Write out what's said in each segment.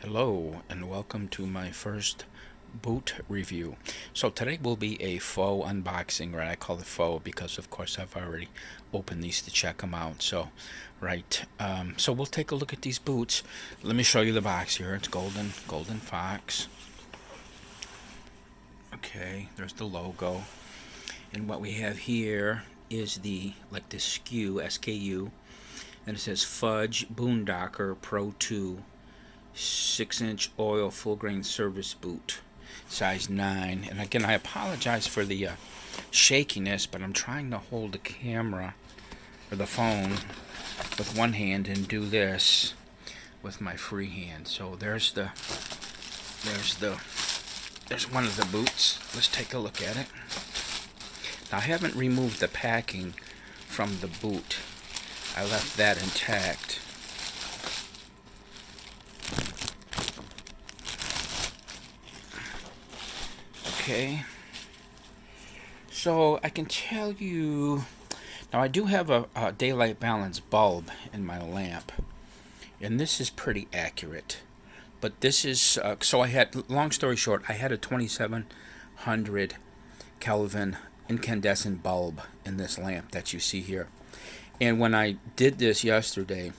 Hello and welcome to my first boot review. So today will be a faux unboxing, right? I call it faux because of course I've already opened these to check them out. So so we'll take a look at these boots. Let me show you the box here. It's Golden Fox. Okay, there's the logo. And what we have here is the SKU, SKU, and it says Fudge Boondocker Pro 2 6-inch oil full grain service boot, size 9. And again, I apologize for the shakiness, but I'm trying to hold the camera or the phone with one hand and do this with my free hand. So there's one of the boots. Let's take a look at it. Now, I haven't removed the packing from the boot. I left that intact. Okay, so I can tell you, now I do have a daylight balance bulb in my lamp, and this is pretty accurate. But this is, so I had, long story short, I had a 2700 Kelvin incandescent bulb in this lamp that you see here. And when I did this yesterday,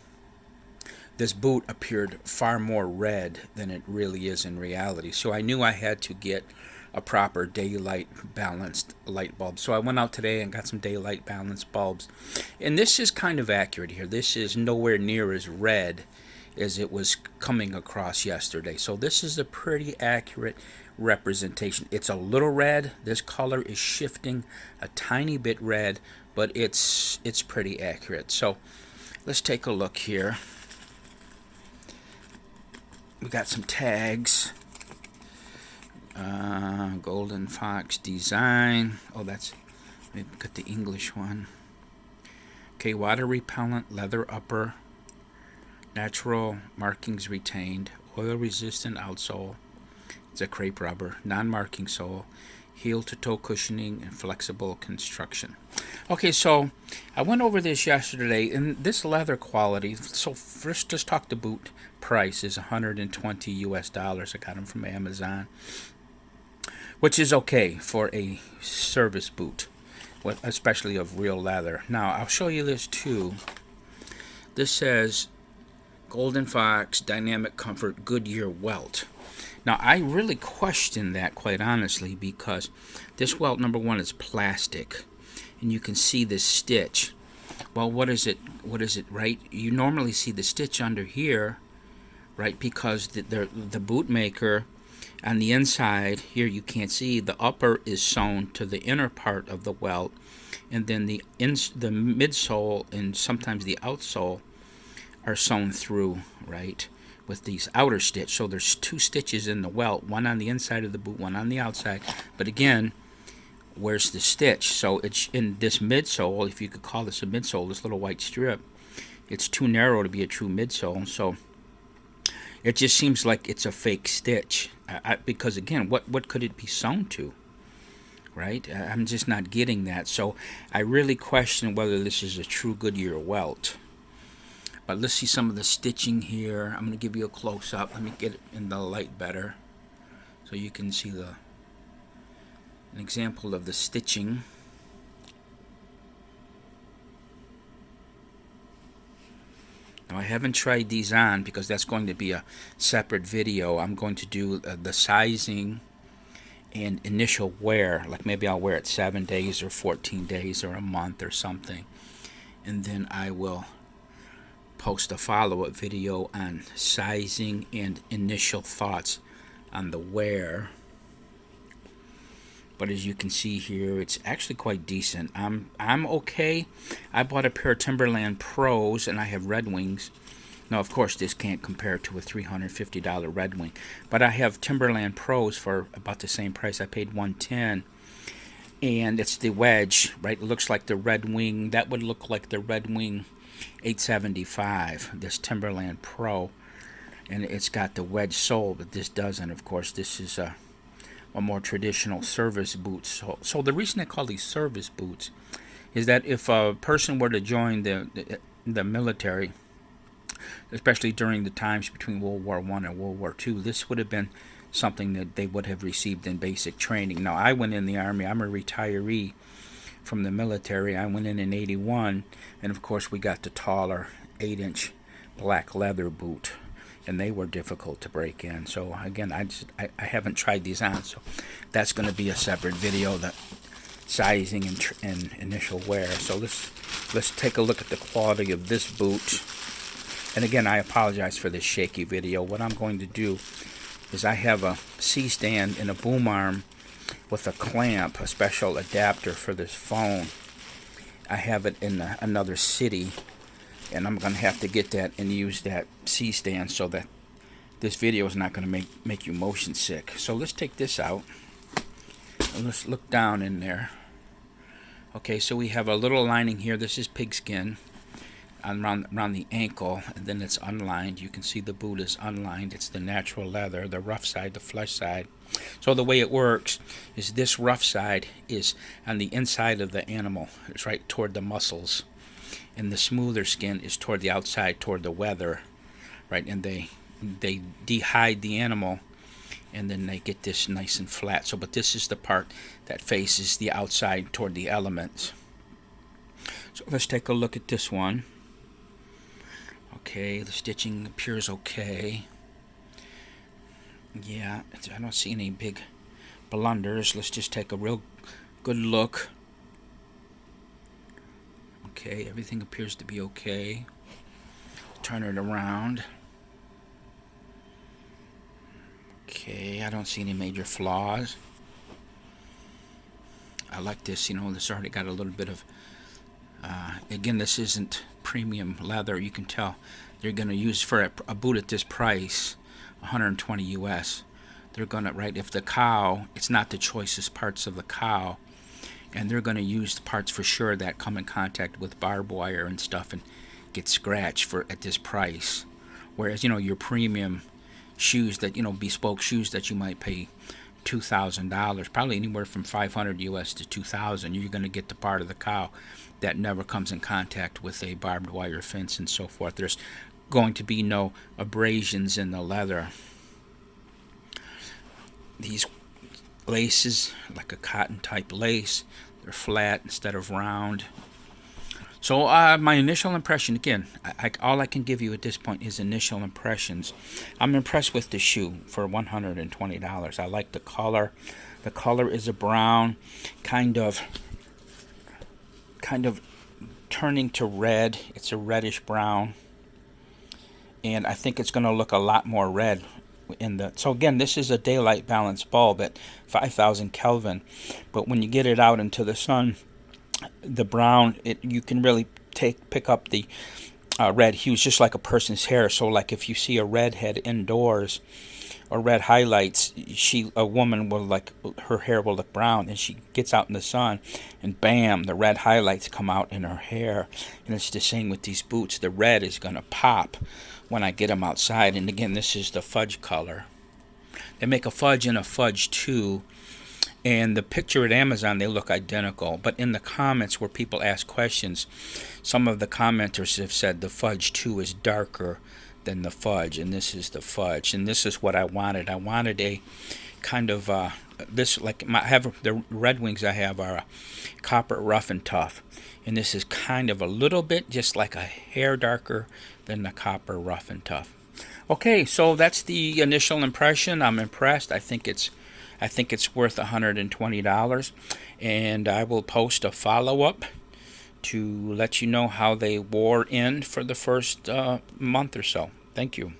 this boot appeared far more red than it really is in reality. So I knew I had to get a proper daylight balanced light bulb. So I went out today and got some daylight balanced bulbs. And this is kind of accurate here. This is nowhere near as red as it was coming across yesterday. So this is a pretty accurate representation. It's a little red. This color is shifting a tiny bit red, but it's pretty accurate. So let's take a look here. We got some tags. Golden Fox design. Oh, let me get the English one. Okay, water repellent, leather upper, natural markings retained, oil resistant outsole. It's a crepe rubber, non-marking sole, heel to toe cushioning, and flexible construction. Okay, so I went over this yesterday, and this leather quality. So first, just talk the boot price is $120 US. I got them from Amazon, which is okay for a service boot, especially of real leather. Now I'll show you this too. This says Golden Fox Dynamic Comfort Goodyear welt. Now, I really question that, quite honestly, because this welt, number one, is plastic, and you can see this stitch. Well, what is it, right? You normally see the stitch under here, right, because the bootmaker, on the inside, here you can't see, the upper is sewn to the inner part of the welt, and then the midsole and sometimes the outsole are sewn through, right, with these outer stitch. So there's two stitches in the welt, one on the inside of the boot, one on the outside. But again, where's the stitch? So it's in this midsole, if you could call this a midsole, this little white strip. It's too narrow to be a true midsole, so it just seems like it's a fake stitch. Because again, what could it be sewn to? Right? I'm just not getting that. So I really question whether this is a true Goodyear welt. But let's see some of the stitching here. I'm going to give you a close-up. Let me get it in the light better so you can see an example of the stitching. Now, I haven't tried these on because that's going to be a separate video. I'm going to do the sizing and initial wear. Like maybe I'll wear it 7 days or 14 days or a month or something. And then I will post a follow-up video on sizing and initial thoughts on the wear. But as you can see here, it's actually quite decent. I'm okay. I bought a pair of Timberland Pros, and I have Red Wings. Now, of course, this can't compare to a $350 Red Wing, but I have Timberland Pros for about the same price. I paid $110, and it's the wedge, right? It looks like the Red Wing. That would look like the Red Wing 875, this Timberland Pro, and it's got the wedge sole, but this doesn't. Of course, this is a more traditional service boot. So the reason I call these service boots is that if a person were to join the military, especially during the times between World War I and World War II. This would have been something that they would have received in basic training. Now, I went in the Army. I'm a retiree from the military. I went in '81, and of course we got the taller 8-inch black leather boot, and they were difficult to break in. So again, I haven't tried these on, so that's going to be a separate video, the sizing and initial wear. So let's take a look at the quality of this boot. And again, I apologize for this shaky video. What I'm going to do is I have a C-stand and a boom arm with a clamp, a special adapter for this phone. I have it in another city, and I'm going to have to get that and use that C-stand so that this video is not going to make you motion sick. So let's take this out, and let's look down in there. Okay, so we have a little lining here. This is pigskin around the ankle, and then it's unlined. You can see the boot is unlined. It's the natural leather, the rough side, the flesh side. So the way it works is this rough side is on the inside of the animal. It's right toward the muscles, and the smoother skin is toward the outside, toward the weather, right? And they dehide the animal, and then they get this nice and flat. So, but this is the part that faces the outside toward the elements. So let's take a look at this one. Okay, the stitching appears okay. Yeah, I don't see any big blunders. Let's just take a real good look. Okay, everything appears to be okay. Turn it around. Okay, I don't see any major flaws. I like this, this already got a little bit of, again, this isn't premium leather. You can tell they're going to use, for a boot at this price, 120 US, they're going to, right, if the cow, it's not the choicest parts of the cow, and they're going to use the parts for sure that come in contact with barbed wire and stuff and get scratched at this price. Whereas, your premium shoes that, bespoke shoes that you might pay $2,000, probably anywhere from 500 US to 2,000, you're going to get the part of the cow that never comes in contact with a barbed wire fence and so forth. There's going to be no abrasions in the leather. These laces, like a cotton type lace, they're flat instead of round. So my initial impression, again, all I can give you at this point is initial impressions. I'm impressed with the shoe for $120. I like the color. The color is a brown, kind of turning to red. It's a reddish brown, and I think it's going to look a lot more red so again, this is a daylight balance bulb at 5,000 Kelvin, but when you get it out into the sun, the brown, you can really pick up the red hues, just like a person's hair. So like if you see a redhead indoors or red highlights, a woman will her hair will look brown, and she gets out in the sun and bam, the red highlights come out in her hair. And it's the same with these boots. The red is going to pop when I get them outside. And again, this is the Fudge color. They make a Fudge and a Fudge 2. And the picture at Amazon, they look identical. But in the comments where people ask questions, some of the commenters have said the Fudge 2 is darker than the Fudge, and this is the Fudge. And this is what I wanted. I wanted a kind of, the Red Wings I have are a copper rough and tough. And this is kind of a little bit just like a hair darker than the copper rough and tough. Okay, so that's the initial impression. I'm impressed. I think it's worth $120, and I will post a follow-up to let you know how they wore in for the first month or so. Thank you.